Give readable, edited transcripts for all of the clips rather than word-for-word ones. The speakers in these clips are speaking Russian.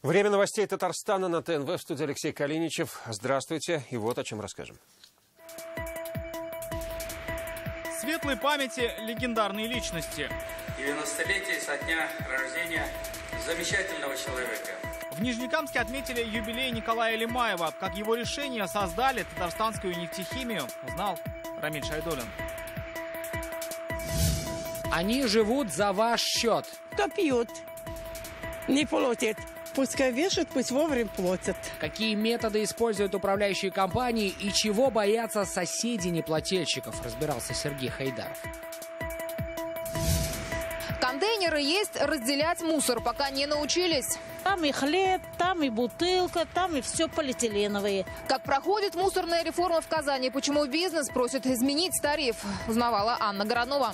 Время новостей Татарстана на ТНВ. В студии Алексей Калиничев. Здравствуйте. И вот о чем расскажем. Светлой памяти легендарные личности. 90-летие со дня рождения замечательного человека. В Нижнекамске отметили юбилей Николая Лимаева. Как его решение создали татарстанскую нефтехимию, узнал Рамиль Шайдуллин. Они живут за ваш счет. Кто пьет, не платит. Пускай вешают, пусть вовремя платят. Какие методы используют управляющие компании и чего боятся соседи неплательщиков, разбирался Сергей Хайдаров. Контейнеры есть, разделять мусор пока не научились. Там и хлеб, там и бутылка, там и все полиэтиленовые. Как проходит мусорная реформа в Казани, почему бизнес просит изменить тариф, узнавала Анна Горанова.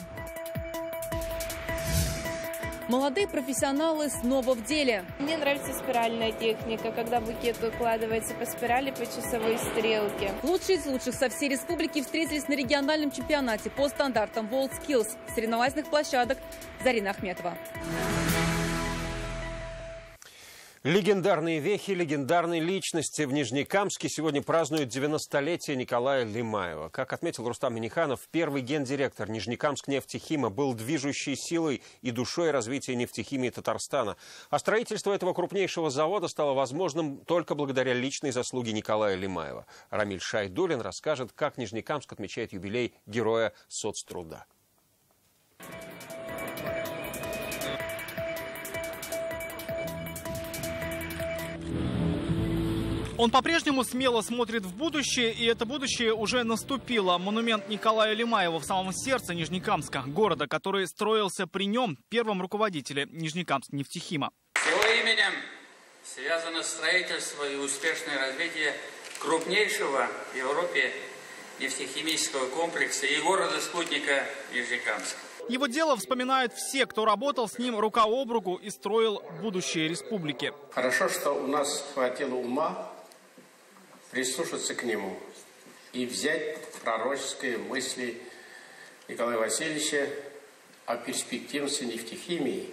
Молодые профессионалы снова в деле. Мне нравится спиральная техника, когда букет укладывается по спирали по часовой стрелке. Лучшие из лучших со всей республики встретились на региональном чемпионате по стандартам WorldSkills соревновательных площадок. Зарина Ахметова. Легендарные вехи, легендарные личности в Нижнекамске сегодня празднуют 90-летие Николая Лимаева. Как отметил Рустам Миниханов, первый гендиректор Нижнекамскнефтехима был движущей силой и душой развития нефтехимии Татарстана. А строительство этого крупнейшего завода стало возможным только благодаря личной заслуге Николая Лимаева. Рамиль Шайдуллин расскажет, как Нижнекамск отмечает юбилей Героя соцтруда. Он по-прежнему смело смотрит в будущее, и это будущее уже наступило. Монумент Николая Лимаева в самом сердце Нижнекамска, города, который строился при нем, первом руководителе Нижнекамскнефтехима. С его именем связано строительство и успешное развитие крупнейшего в Европе нефтехимического комплекса и города-спутника Нижнекамска. Его дело вспоминают все, кто работал с ним рука об руку и строил будущее республики. Хорошо, что у нас хватило ума прислушаться к нему и взять пророческие мысли Николая Васильевича о перспективности нефтехимии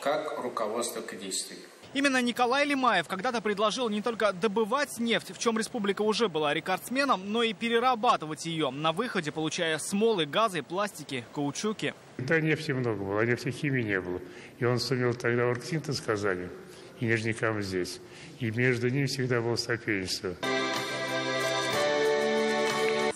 как руководство к действию. Именно Николай Лимаев когда-то предложил не только добывать нефть, в чем республика уже была рекордсменом, но и перерабатывать ее, на выходе получая смолы, газы, пластики, каучуки. Да, нефти много было, а нефтехимии не было. И он сумел тогда оргсинтез в Казани и Нижнекамск здесь. И между ними всегда было соперничество.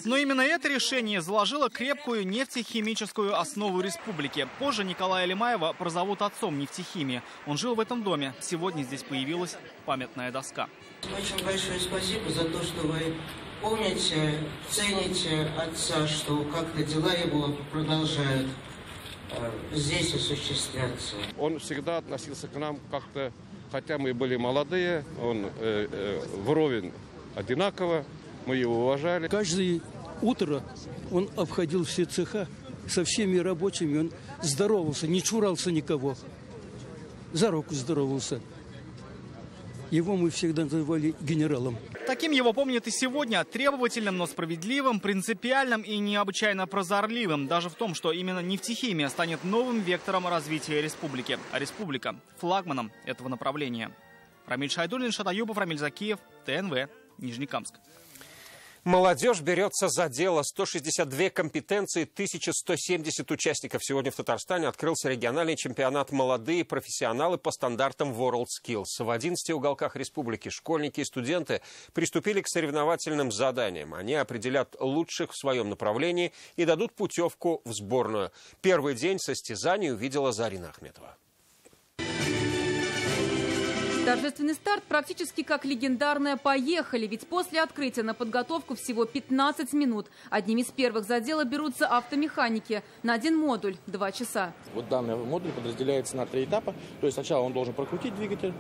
Но именно это решение заложило крепкую нефтехимическую основу республики. Позже Николая Лимаева прозовут отцом нефтехимии. Он жил в этом доме. Сегодня здесь появилась памятная доска. Очень большое спасибо за то, что вы помните, цените отца, что как-то дела его продолжают здесь осуществляться. Он всегда относился к нам как-то, хотя мы были молодые, он вровень одинаково. Мы его уважали. Каждое утро он обходил все цеха со всеми рабочими. Он здоровался, не чурался никого. За руку здоровался. Его мы всегда называли генералом. Таким его помнят и сегодня. Требовательным, но справедливым, принципиальным и необычайно прозорливым. Даже в том, что именно нефтехимия станет новым вектором развития республики. А республика – флагманом этого направления. Рамиль Шайдуллин, Шат Аюпов, Рамиль Закиев, ТНВ, Нижнекамск. Молодежь берется за дело. 162 компетенции, 1170 участников. Сегодня в Татарстане открылся региональный чемпионат «Молодые профессионалы» по стандартам WorldSkills. В 11 уголках республики школьники и студенты приступили к соревновательным заданиям. Они определят лучших в своем направлении и дадут путевку в сборную. Первый день состязаний увидела Зарина Ахметова. Торжественный старт практически как легендарное «Поехали», ведь после открытия на подготовку всего 15 минут. Одними из первых за дело берутся автомеханики. На один модуль – 2 часа. Вот данный модуль подразделяется на 3 этапа. То есть сначала он должен прокрутить двигатель,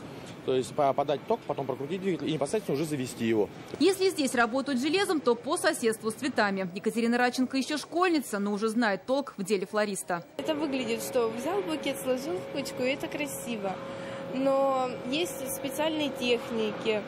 то есть подать ток, потом прокрутить двигатель и непосредственно уже завести его. Если здесь работают железом, то по соседству с цветами. Екатерина Радченко еще школьница, но уже знает толк в деле флориста. Это выглядит, что взял букет, сложил в кучку, и это красиво. Но есть специальные техники,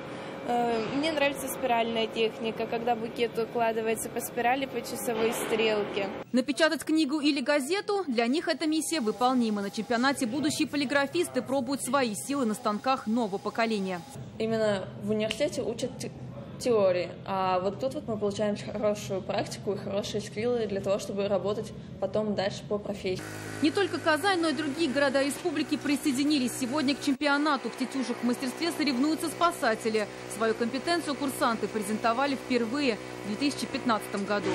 Мне нравится спиральная техника, когда букет укладывается по спирали по часовой стрелке. Напечатать книгу или газету – для них эта миссия выполнима. На чемпионате будущие полиграфисты пробуют свои силы на станках нового поколения. Именно в университете учат теории, а вот тут вот мы получаем хорошую практику и хорошие скиллы для того, чтобы работать потом дальше по профессии. Не только Казань, но и другие города республики присоединились сегодня к чемпионату. В тетюшек в мастерстве соревнуются спасатели. Свою компетенцию курсанты презентовали впервые в 2015 году.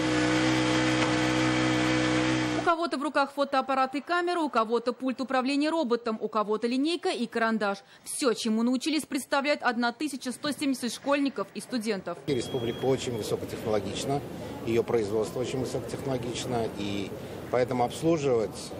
У кого-то в руках фотоаппарат и камера, у кого-то пульт управления роботом, у кого-то линейка и карандаш. Все, чему научились, представляет 1170 школьников и студентов. Республика очень высокотехнологична, ее производство очень высокотехнологично, и поэтому обслуживать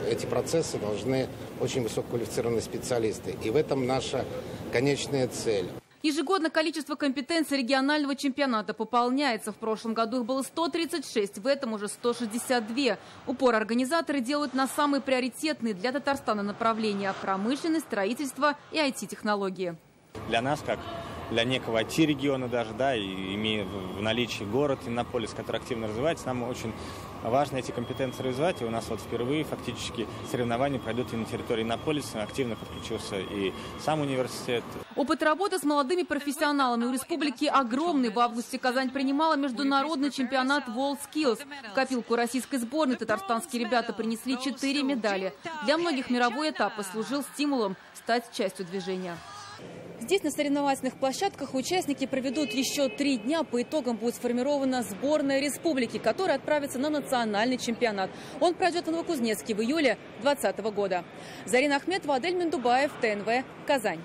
эти процессы должны очень высококвалифицированные специалисты. И в этом наша конечная цель. Ежегодно количество компетенций регионального чемпионата пополняется. В прошлом году их было 136, в этом уже 162. Упор организаторы делают на самые приоритетные для Татарстана направления – промышленность, строительство и IT-технологии. Для нас, как для некого IT-региона даже, да, и имея в наличии город Иннополис, который активно развивается, нам очень важно эти компетенции развивать. И у нас вот впервые фактически соревнования пройдут и на территории Иннополиса. Активно подключился и сам университет. Опыт работы с молодыми профессионалами у республики огромный. В августе Казань принимала международный чемпионат WorldSkills. В копилку российской сборной татарстанские ребята принесли 4 медали. Для многих мировой этап послужил стимулом стать частью движения. Здесь на соревновательных площадках участники проведут еще 3 дня. По итогам будет сформирована сборная республики, которая отправится на национальный чемпионат. Он пройдет в Новокузнецке в июле 2020 года. Зарина Ахметова, Адель Мендубаев, ТНВ, Казань.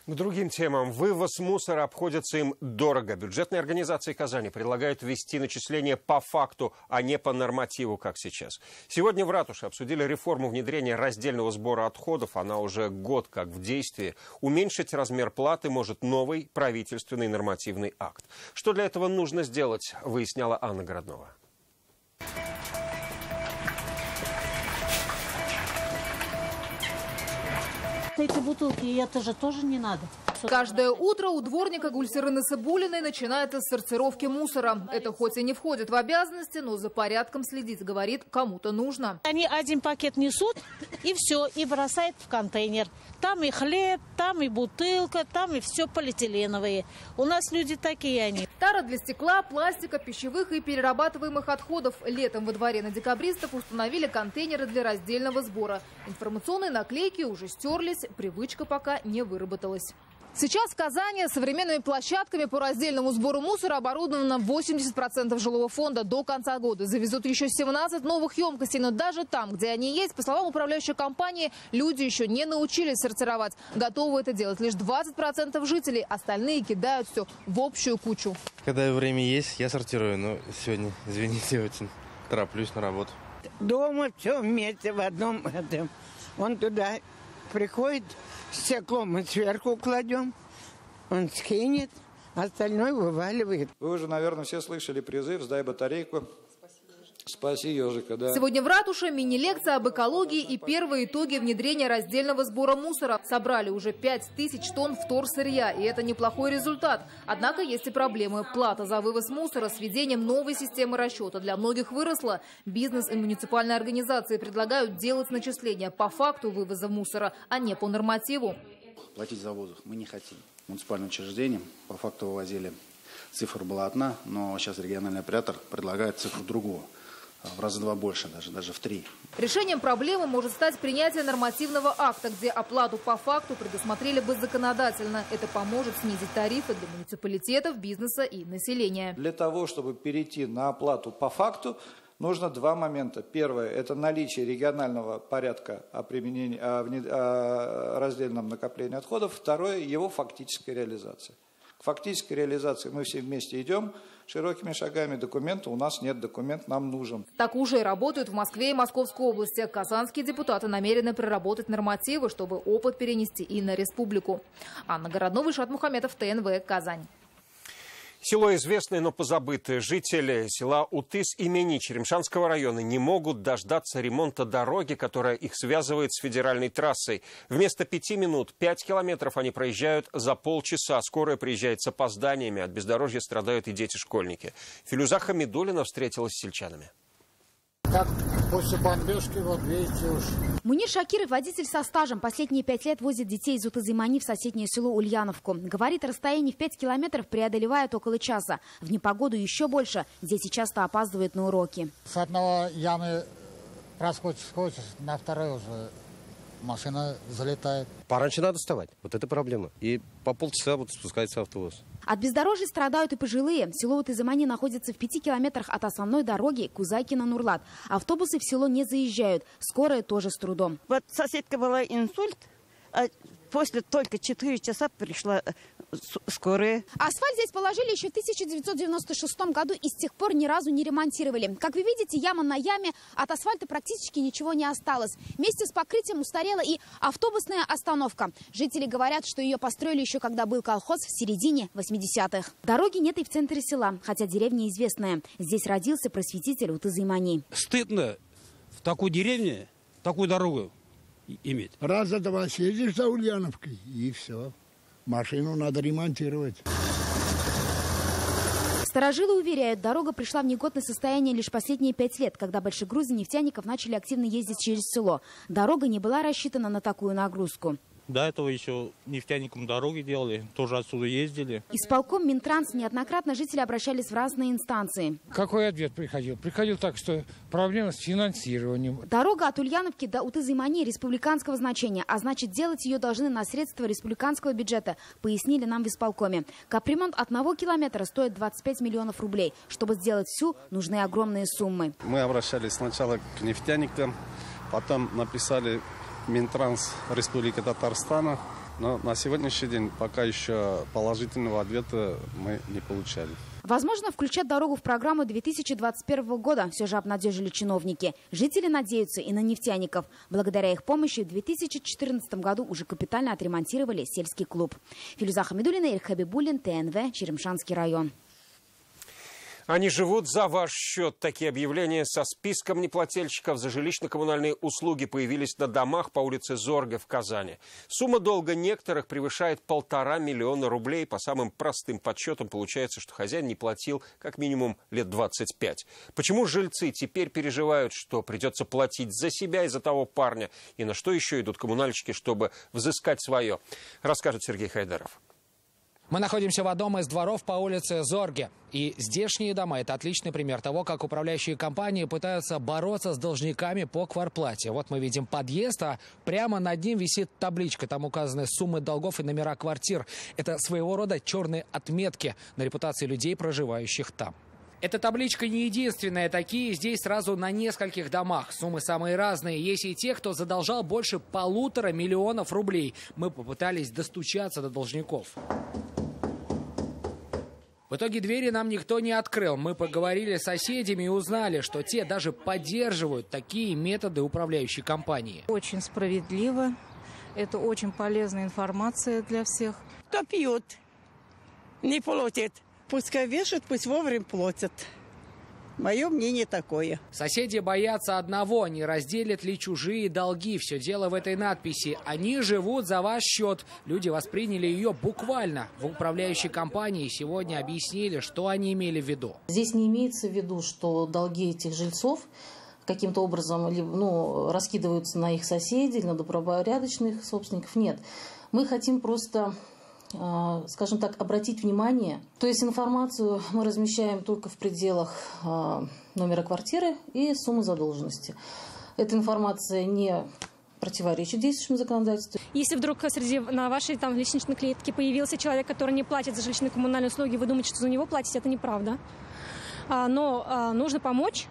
К другим темам. Вывоз мусора обходится им дорого. Бюджетные организации Казани предлагают ввести начисление по факту, а не по нормативу, как сейчас. Сегодня в ратуше обсудили реформу внедрения раздельного сбора отходов. Она уже год как в действии. Уменьшить размер платы может новый правительственный нормативный акт. Что для этого нужно сделать, выясняла Анна Городнова. Эти бутылки, это же тоже не надо. Каждое утро у дворника Гульсеры Насыбулиной начинается с сортировки мусора. Это хоть и не входит в обязанности, но за порядком следить, говорит, кому-то нужно. Они один пакет несут и все, и бросают в контейнер. Там и хлеб, там и бутылка, там и все полиэтиленовые. У нас люди такие они. Тара для стекла, пластика, пищевых и перерабатываемых отходов. Летом во дворе на Декабристов установили контейнеры для раздельного сбора. Информационные наклейки уже стерлись, привычка пока не выработалась. Сейчас в Казани современными площадками по раздельному сбору мусора оборудовано 80% жилого фонда. До конца года завезут еще 17 новых емкостей. Но даже там, где они есть, по словам управляющей компании, люди еще не научились сортировать. Готовы это делать лишь 20% жителей. Остальные кидают все в общую кучу. Когда время есть, я сортирую. Но сегодня, извините, очень тороплюсь на работу. Дома все вместе в одном этом. Он туда приходит, стекло мы сверху кладем, он скинет, остальное вываливает. Вы уже, наверное, все слышали призыв «Сдай батарейку, спаси ежика». Да. Сегодня в ратуше мини-лекция об экологии и первые итоги внедрения раздельного сбора мусора. Собрали уже 5000 тонн вторсырья, и это неплохой результат. Однако есть и проблемы. Плата за вывоз мусора с введением новой системы расчета для многих выросла. Бизнес и муниципальные организации предлагают делать начисления по факту вывоза мусора, а не по нормативу. Платить за воздух мы не хотим. Муниципальным учреждением по факту вывозили. Цифра была одна, но сейчас региональный оператор предлагает цифру другую. В раза 2 больше, даже в 3. Решением проблемы может стать принятие нормативного акта, где оплату по факту предусмотрели бы законодательно. Это поможет снизить тарифы для муниципалитетов, бизнеса и населения. Для того, чтобы перейти на оплату по факту, нужно 2 момента. Первое – это наличие регионального порядка о применении, о раздельном накоплении отходов. Второе – его фактическая реализация. К фактической реализации мы все вместе идем широкими шагами. Документа у нас нет, документ нам нужен. Так уже работают в Москве и Московской области. Казанские депутаты намерены проработать нормативы, чтобы опыт перенести и на республику. Анна Городнова, Ишат Мухаметов, ТНВ, Казань. Село известное, но позабытое. Жители села Утыс имени Черемшанского района не могут дождаться ремонта дороги, которая их связывает с федеральной трассой. Вместо 5 минут 5 километров они проезжают за полчаса. Скорая приезжает с опозданиями. От бездорожья страдают и дети-школьники. Филюза Хамидуллина встретилась с сельчанами. Как после бомбежки, вот видите уж. Мунир Шакиров, водитель со стажем, последние 5 лет возит детей из Утыз-Имани в соседнее село Ульяновку. Говорит, расстояние в 5 километров преодолевает около часа. В непогоду еще больше. Дети часто опаздывают на уроки. С одного ямы проскочишь, на второй уже машина залетает. Пораньше надо вставать. Вот это проблема. И по полчаса вот спускается автобус. От бездорожья страдают и пожилые. Село Утыз-Имани находится в 5 километрах от основной дороги Кузайкино-Нурлат. Автобусы в село не заезжают. Скорая тоже с трудом. Вот соседка была инсульт, а после только 4 часа пришла скорая. Асфальт здесь положили еще в 1996 году и с тех пор ни разу не ремонтировали. Как вы видите, яма на яме, от асфальта практически ничего не осталось. Вместе с покрытием устарела и автобусная остановка. Жители говорят, что ее построили еще когда был колхоз в середине 80-х. Дороги нет и в центре села, хотя деревня известная. Здесь родился просветитель Утыз-Имани. Стыдно в такой деревне такую дорогу иметь. Раза два съездишь за Ульяновкой и все. Машину надо ремонтировать. Старожилы уверяют, дорога пришла в негодное состояние лишь последние 5 лет, когда большегрузы нефтяников начали активно ездить через село. Дорога не была рассчитана на такую нагрузку. До этого еще нефтяникам дороги делали, тоже отсюда ездили. Исполком, Минтранс, неоднократно жители обращались в разные инстанции. Какой ответ приходил? Приходил так, что проблема с финансированием. Дорога от Ульяновки до Утыз-Имани республиканского значения, а значит, делать ее должны на средства республиканского бюджета, пояснили нам в исполкоме. Капремонт 1 километра стоит 25 миллионов рублей. Чтобы сделать всю, нужны огромные суммы. Мы обращались сначала к нефтяникам, потом написали Минтранс Республики Татарстана, но на сегодняшний день пока еще положительного ответа мы не получали. Возможно, включат дорогу в программу 2021 года, все же обнадежили чиновники. Жители надеются и на нефтяников. Благодаря их помощи в 2014 году уже капитально отремонтировали сельский клуб. Филюза Хамидуллина, Ирик Хабибуллин, ТНВ, Черемшанский район. Они живут за ваш счет. Такие объявления со списком неплательщиков за жилищно-коммунальные услуги появились на домах по улице Зорге в Казани. Сумма долга некоторых превышает 1,5 миллиона рублей. По самым простым подсчетам получается, что хозяин не платил как минимум лет 25. Почему жильцы теперь переживают, что придется платить за себя и за того парня? И на что еще идут коммунальщики, чтобы взыскать свое? Расскажет Сергей Хайдаров. Мы находимся в одном из дворов по улице Зорге. И здешние дома – это отличный пример того, как управляющие компании пытаются бороться с должниками по квартплате. Вот мы видим подъезд, а прямо над ним висит табличка. Там указаны суммы долгов и номера квартир. Это своего рода черные отметки на репутации людей, проживающих там. Эта табличка не единственная. Такие здесь сразу на нескольких домах. Суммы самые разные. Есть и те, кто задолжал больше 1,5 миллиона рублей. Мы попытались достучаться до должников. В итоге двери нам никто не открыл. Мы поговорили с соседями и узнали, что те даже поддерживают такие методы управляющей компании. Очень справедливо. Это очень полезная информация для всех. Кто пьет, не платит. Пускай вешают, пусть вовремя платят. Мое мнение такое. Соседи боятся одного, не разделят ли чужие долги. Все дело в этой надписи. Они живут за ваш счет. Люди восприняли ее буквально. В управляющей компании сегодня объяснили, что они имели в виду. Здесь не имеется в виду, что долги этих жильцов каким-то образом раскидываются на их соседей, на добропорядочных собственников. Нет. Мы хотим просто, скажем так, обратить внимание. То есть информацию мы размещаем только в пределах номера квартиры и суммы задолженности. Эта информация не противоречит действующему законодательству. Если вдруг на вашей лестничной клетке появился человек, который не платит за жилищно-коммунальные услуги, вы думаете, что за него платите, это неправда. Но нужно помочь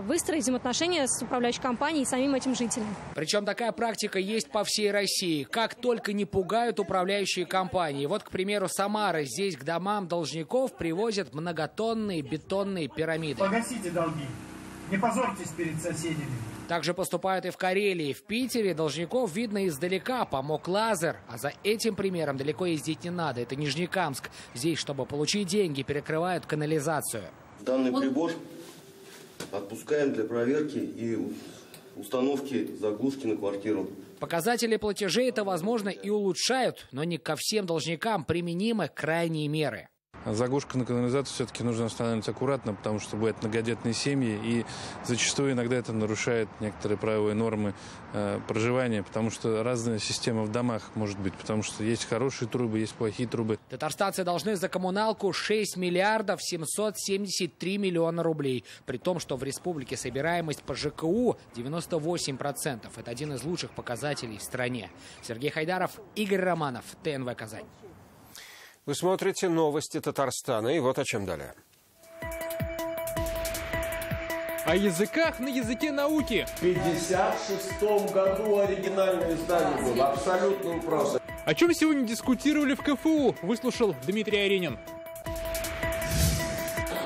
выстроить взаимоотношения с управляющей компанией и самим этим жителям. Причем такая практика есть по всей России. Как только не пугают управляющие компании. Вот, к примеру, Самара. Здесь к домам должников привозят многотонные бетонные пирамиды. Погасите долги. Не позорьтесь перед соседями. Также поступают и в Карелии. В Питере должников видно издалека, помог лазер. А за этим примером далеко ездить не надо. Это Нижнекамск. Здесь, чтобы получить деньги, перекрывают канализацию. Данный прибор отпускаем для проверки и установки заглушки на квартиру. Показатели платежей это, возможно, и улучшают, но не ко всем должникам применимы крайние меры. Заглушка на канализацию все-таки нужно устанавливать аккуратно, потому что бывают многодетные семьи, и зачастую иногда это нарушает некоторые правила и нормы проживания, потому что разная система в домах может быть, потому что есть хорошие трубы, есть плохие трубы. Татарстанцы должны за коммуналку 6 миллиардов 773 миллиона рублей, при том, что в республике собираемость по ЖКУ 98%. Это один из лучших показателей в стране. Сергей Хайдаров, Игорь Романов, ТНВ «Казань». Вы смотрите новости Татарстана, и вот о чем далее. О языках на языке науки. В 1956 году оригинальное издание было, абсолютно правда. О чем сегодня дискутировали в КФУ, выслушал Дмитрий Аренин.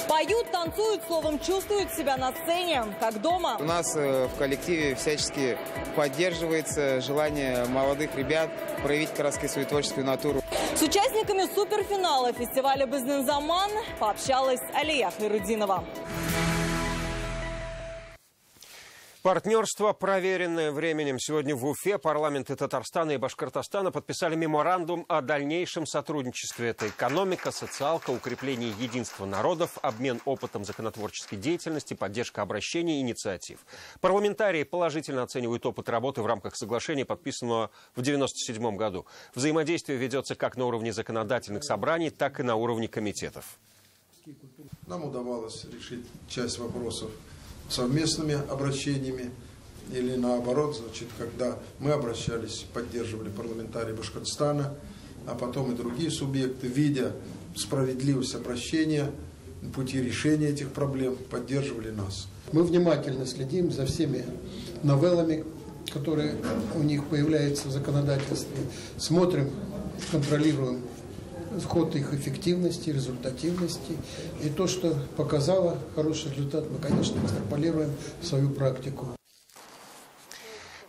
Поют, танцуют, словом, чувствуют себя на сцене, как дома. У нас в коллективе всячески поддерживается желание молодых ребят проявить как раз свою творческую натуру. С участниками суперфинала фестиваля «Бизнес-Заман» пообщалась Алия Хайрудинова. Партнерство, проверенное временем. Сегодня в Уфе парламенты Татарстана и Башкортостана подписали меморандум о дальнейшем сотрудничестве. Это экономика, социалка, укрепление единства народов, обмен опытом законотворческой деятельности, поддержка обращений и инициатив. Парламентарии положительно оценивают опыт работы в рамках соглашения, подписанного в 1997 году. Взаимодействие ведется как на уровне законодательных собраний, так и на уровне комитетов. Нам удавалось решить часть вопросов совместными обращениями или наоборот, значит, когда мы обращались, поддерживали парламентарии Башкортостана, а потом и другие субъекты, видя справедливость обращения, пути решения этих проблем, поддерживали нас. Мы внимательно следим за всеми новеллами, которые у них появляются в законодательстве, смотрим, контролируем ход их эффективности, результативности. И то, что показало хороший результат, мы, конечно, экстраполируем в свою практику.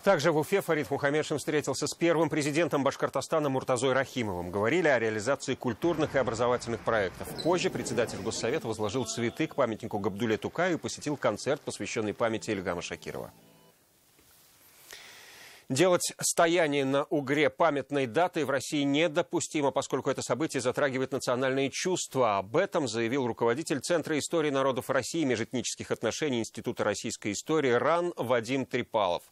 Также в Уфе Фарид Мухаммедшин встретился с первым президентом Башкортостана Муртазой Рахимовым. Говорили о реализации культурных и образовательных проектов. Позже председатель Госсовета возложил цветы к памятнику Габдулле Тукаю и посетил концерт, посвященный памяти Ильгама Шакирова. Делать стояние на Угре памятной датой в России недопустимо, поскольку это событие затрагивает национальные чувства. Об этом заявил руководитель Центра истории народов России и межэтнических отношений Института российской истории РАН Вадим Трипалов.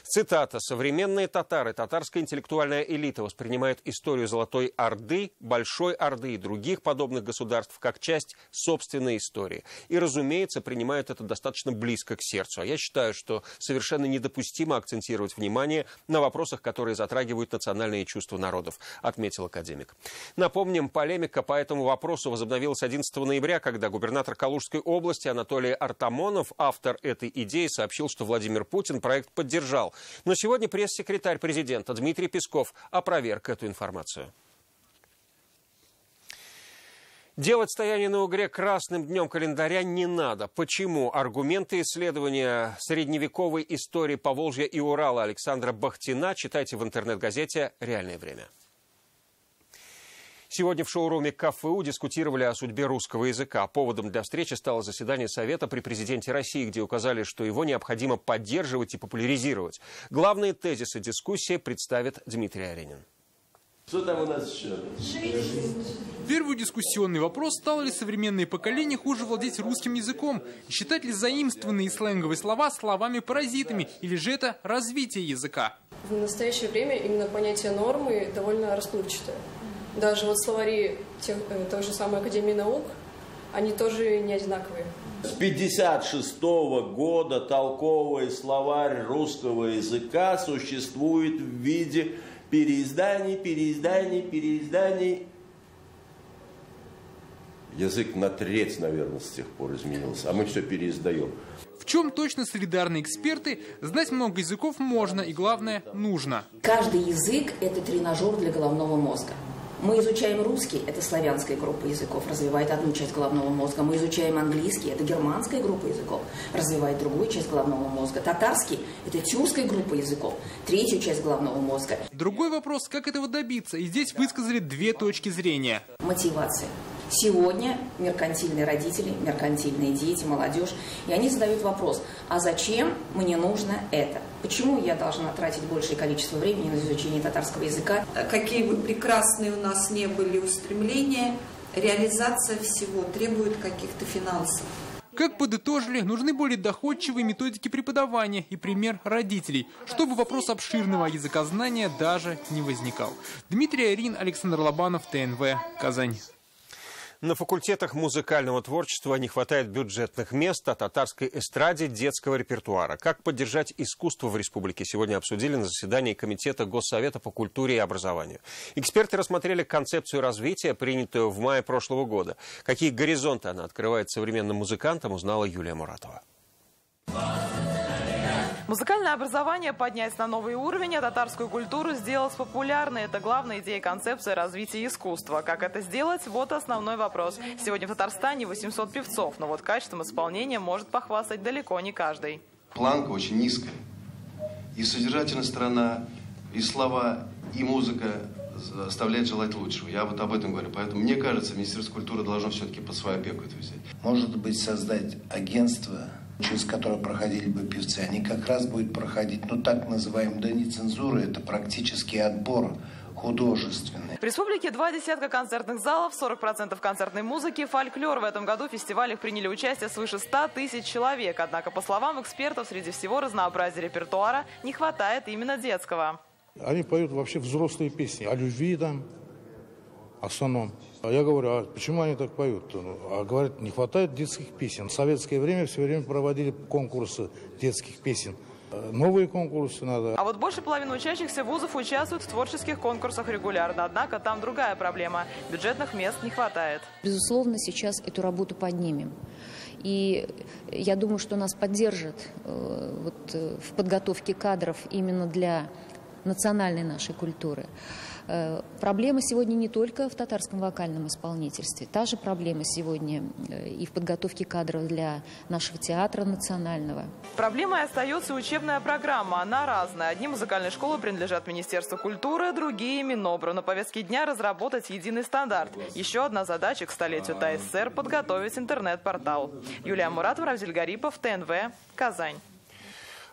Цитата. «Современные татары, татарская интеллектуальная элита воспринимают историю Золотой Орды, Большой Орды и других подобных государств как часть собственной истории. И, разумеется, принимают это достаточно близко к сердцу. А я считаю, что совершенно недопустимо акцентировать внимание на вопросах, которые затрагивают национальные чувства народов», отметил академик. Напомним, полемика по этому вопросу возобновилась 11 ноября, когда губернатор Калужской области Анатолий Артамонов, автор этой идеи, сообщил, что Владимир Путин проект поддержал. Но сегодня пресс-секретарь президента Дмитрий Песков опроверг эту информацию. Делать стояние на Угре красным днем календаря не надо. Почему? Аргументы исследования средневековой истории Поволжья и Урала Александра Бахтина читайте в интернет-газете «Реальное время». Сегодня в шоуруме КФУ дискутировали о судьбе русского языка. Поводом для встречи стало заседание Совета при президенте России, где указали, что его необходимо поддерживать и популяризировать. Главные тезисы дискуссии представит Дмитрий Аренин. Что там у нас еще? Первый дискуссионный вопрос: стало ли современное поколение хуже владеть русским языком? Считать ли заимствованные сленговые слова словами-паразитами? Или же это развитие языка? В настоящее время именно понятие нормы довольно расплывчатое. Даже вот словари той же самой Академии наук, они тоже не одинаковые. С 1956 года толковый словарь русского языка существует в виде переизданий. Язык на треть, наверное, с тех пор изменился, а мы все переиздаем. В чем точно солидарны эксперты? Знать много языков можно и, главное, нужно. Каждый язык – это тренажер для головного мозга. Мы изучаем русский, это славянская группа языков, развивает одну часть головного мозга. Мы изучаем английский, это германская группа языков, развивает другую часть головного мозга. Татарский, это тюркская группа языков, третью часть головного мозга. Другой вопрос, как этого добиться? И здесь высказали две точки зрения. Мотивация. Сегодня меркантильные родители, меркантильные дети, молодежь, и они задают вопрос, а зачем мне нужно это? Почему я должна тратить большее количество времени на изучение татарского языка? Какие бы прекрасные у нас не были устремления, реализация всего требует каких-то финансов. Как подытожили, нужны более доходчивые методики преподавания и пример родителей, чтобы вопрос обширного языкознания даже не возникал. Дмитрий Арин, Александр Лобанов, ТНВ, Казань. На факультетах музыкального творчества не хватает бюджетных мест, о татарской эстраде, детского репертуара. Как поддержать искусство в республике, сегодня обсудили на заседании Комитета Госсовета по культуре и образованию. Эксперты рассмотрели концепцию развития, принятую в мае прошлого года. Какие горизонты она открывает современным музыкантам, узнала Юлия Муратова. Музыкальное образование поднять на новый уровень, а татарскую культуру сделать популярной. Это главная идея концепции развития искусства. Как это сделать? Вот основной вопрос. Сегодня в Татарстане 800 певцов, но вот качеством исполнения может похвастать далеко не каждый. Планка очень низкая. И содержательная сторона, и слова, и музыка оставляет желать лучшего. Я вот об этом говорю. Поэтому мне кажется, Министерство культуры должно все-таки под свою опеку это взять. Может быть, создать агентство, через которое проходили бы певцы. Они как раз будут проходить, так называемый, да не цензура, это практически отбор художественный. В республике 2 десятка концертных залов, 40% концертной музыки, фольклор. В этом году в фестивалях приняли участие свыше 100 тысяч человек. Однако, по словам экспертов, среди всего разнообразия репертуара не хватает именно детского. Они поют вообще взрослые песни о любви там, в основном. А я говорю, а почему они так поют? А говорят, не хватает детских песен. В советское время все время проводили конкурсы детских песен. Новые конкурсы надо. А вот больше половины учащихся вузов участвуют в творческих конкурсах регулярно. Однако там другая проблема. Бюджетных мест не хватает. Безусловно, сейчас эту работу поднимем. И я думаю, что нас поддержат в подготовке кадров именно для национальной нашей культуры. Проблема сегодня не только в татарском вокальном исполнительстве. Та же проблема сегодня и в подготовке кадров для нашего театра национального. Проблемой остается учебная программа. Она разная. Одни музыкальные школы принадлежат Министерству культуры, другие – Минобру. На повестке дня разработать единый стандарт. Еще одна задача к столетию ТАССР – подготовить интернет-портал. Юлия Муратова, Равзель Гарипов, ТНВ, Казань.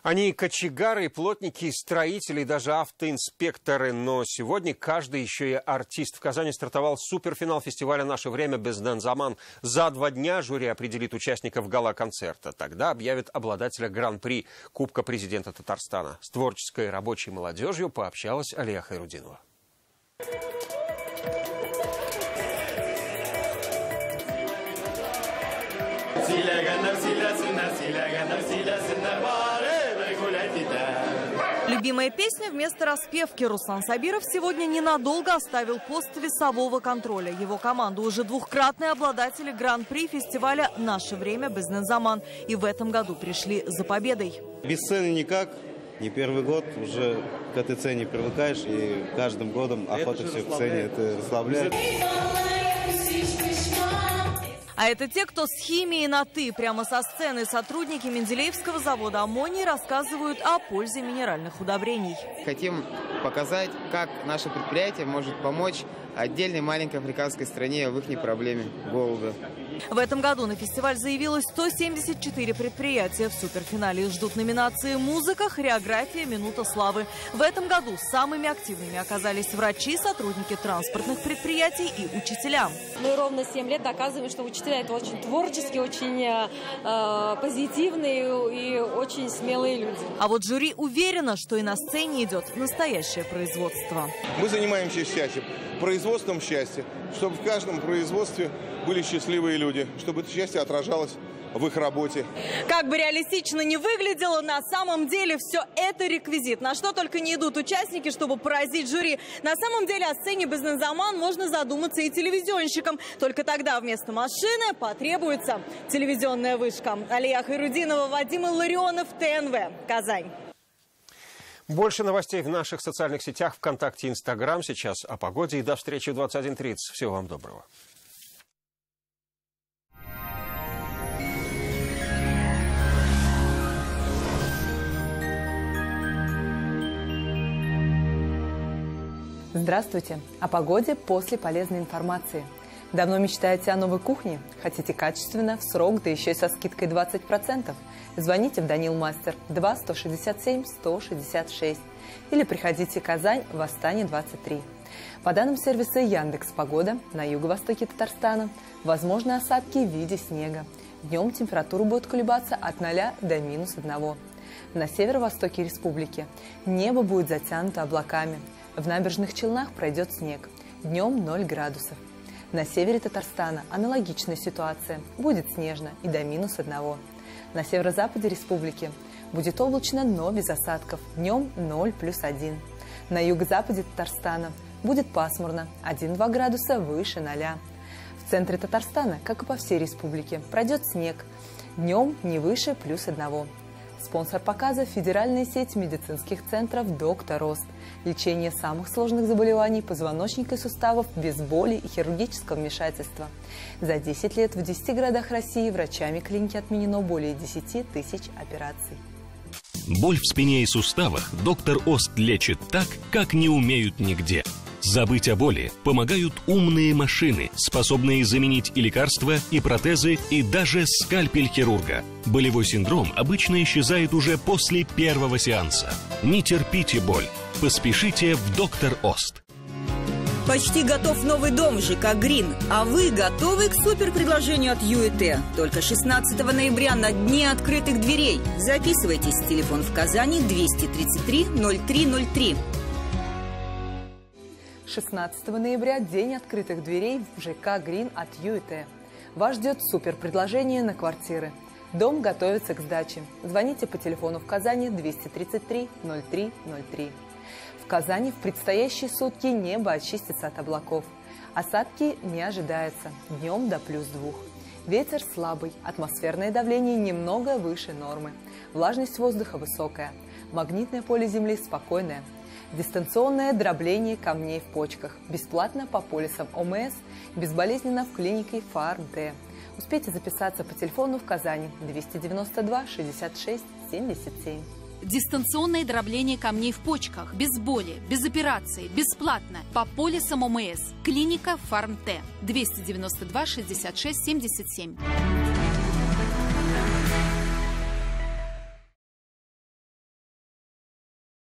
Они и кочегары, и плотники, и строители, и даже автоинспекторы. Но сегодня каждый еще и артист. В Казани стартовал суперфинал фестиваля «Наше время» Безден Заман. За 2 дня жюри определит участников гала-концерта. Тогда объявит обладателя гран-при Кубка президента Татарстана. С творческой рабочей молодежью пообщалась Алия Хайрудинова. Любимая песня вместо распевки. Руслан Сабиров сегодня ненадолго оставил пост весового контроля. Его команда уже 2-кратные обладатели гран-при фестиваля «Наше время» Безден Заман. И в этом году пришли за победой. Без сцены никак. Не первый год, уже к этой сцене привыкаешь. И каждым годом охота все к сцене, это расслабляет. А это те, кто с химией на «ты». Прямо со сцены сотрудники Менделеевского завода «Аммоний» рассказывают о пользе минеральных удобрений. Хотим показать, как наше предприятие может помочь отдельной маленькой африканской стране в их проблеме голода. В этом году на фестиваль заявилось 174 предприятия. В суперфинале ждут номинации «Музыка», «Хореография», «Минута славы». В этом году самыми активными оказались врачи, сотрудники транспортных предприятий и учителя. Мы ровно 7 лет доказываем, что учителя – это очень творческие, очень позитивные и очень смелые люди. А вот жюри уверено, что и на сцене идет настоящее производство. Мы занимаемся счастьем, производством счастья, чтобы в каждом производстве были счастливые люди, чтобы это счастье отражалось в их работе. Как бы реалистично не выглядело, на самом деле все это реквизит. На что только не идут участники, чтобы поразить жюри. На самом деле о сцене Безден Заман можно задуматься и телевизионщикам. Только тогда вместо машины потребуется телевизионная вышка. Алия Хайрудинова, Вадим Илларионов, ТНВ, Казань. Больше новостей в наших социальных сетях ВКонтакте и Инстаграм. Сейчас о погоде и до встречи в 21:30. Всего вам доброго. Здравствуйте! О погоде после полезной информации. Давно мечтаете о новой кухне? Хотите качественно, в срок, да еще и со скидкой 20%? Звоните в Данил Мастер 2 167 166 или приходите в Казань, Восстание 23. По данным сервиса Яндекс.Погода, на юго-востоке Татарстана возможны осадки в виде снега. Днем температура будет колебаться от 0 до -1. На северо-востоке республики небо будет затянуто облаками. В набережных Челнах пройдет снег. Днем 0 градусов. На севере Татарстана аналогичная ситуация. Будет снежно и до -1. На северо-западе республики будет облачно, но без осадков. Днем 0 + 1. На юго-западе Татарстана будет пасмурно, 1-2 градуса выше 0. В центре Татарстана, как и по всей республике, пройдет снег. Днем не выше +1. Спонсор показа – федеральная сеть медицинских центров «Доктор Рост». Лечение самых сложных заболеваний позвоночника и суставов без боли и хирургического вмешательства. За 10 лет в 10 городах России врачами клиники отменено более 10 тысяч операций. Боль в спине и суставах «Доктор Ост» лечит так, как не умеют нигде. Забыть о боли помогают умные машины, способные заменить и лекарства, и протезы, и даже скальпель хирурга. Болевой синдром обычно исчезает уже после первого сеанса. Не терпите боль. Поспешите в «Доктор Ост». Почти готов новый дом в ЖК «Грин». А вы готовы к суперпредложению от ЮЭТ? Только 16 ноября на Дне открытых дверей. Записывайтесь. Телефон в Казани 233 0303. 16 ноября – День открытых дверей в ЖК «Грин» от ЮЭТ. Вас ждет суперпредложение на квартиры. Дом готовится к сдаче. Звоните по телефону в Казани 233 0303. В Казани в предстоящие сутки небо очистится от облаков. Осадки не ожидается. Днем до +2. Ветер слабый, атмосферное давление немного выше нормы. Влажность воздуха высокая. Магнитное поле Земли спокойное. Дистанционное дробление камней в почках. Бесплатно по полисам ОМС. Безболезненно в клинике ФАРМ-Т. Успейте записаться по телефону в Казани 292 66 77. Дистанционное дробление камней в почках. Без боли, без операции, бесплатно. По полисам ОМС. Клиника ФАРМ-Т. 292 66 77.